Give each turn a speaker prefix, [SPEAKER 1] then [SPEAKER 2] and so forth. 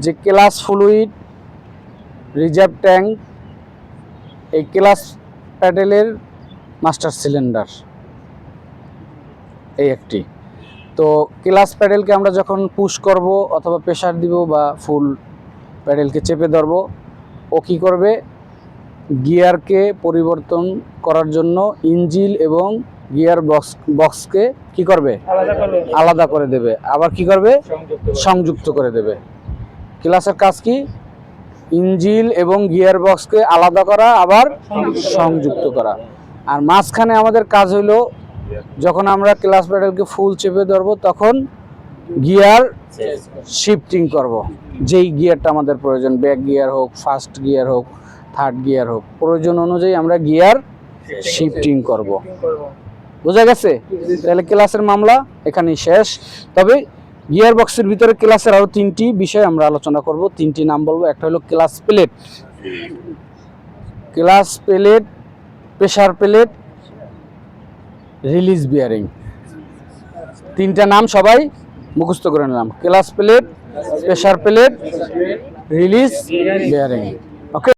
[SPEAKER 1] যে class fluid, reserve tank, এই class প্যাডেলের master cylinder এই একটি। তো ক্লাস প্যাডেলকে আমরা যখন পুশ করব অথবা প্রেসার দিব বা ফুল প্যাডেলকে চেপে ধরব, ও কী করবে, গিয়ারকে পরিবর্তন করার জন্য ইঞ্জিন এবং গিয়ার বক্সকে কি করবে, আলাদা করে দেবে, আবার কি করবে, সংযুক্ত করে দেবে। ক্লাসের কাজ কি, ইঞ্জিন এবং গিয়ার বক্সকে আলাদা করা আবার সংযুক্ত করা। আর মাঝখানে আমাদের কাজ হলো যখন আমরা ক্লাস প্যাডেলকে ফুল চেপে ধরবো তখন গিয়ার শিফটিং করব, যেই গিয়ারটা আমাদের প্রয়োজন, ব্যাক গিয়ার হোক, ফার্স্ট গিয়ার হোক, থার্ড গিয়ার হোক, প্রয়োজন অনুযায়ী আমরা গিয়ার শিফটিং করব। বোঝা গেছে? তাহলে ক্লাসের মামলা এখানেই শেষ। তবে গিয়ার বক্সের ভিতরে ক্লাসের আরও 3টি বিষয় আমরা আলোচনা করব, 3টি নাম বলবো। একটা হলো class plate, pressure plate, release bearing. 3টা নাম সবাই মুখস্থ করে নিলাম, class plate, pressure plate, release bearing.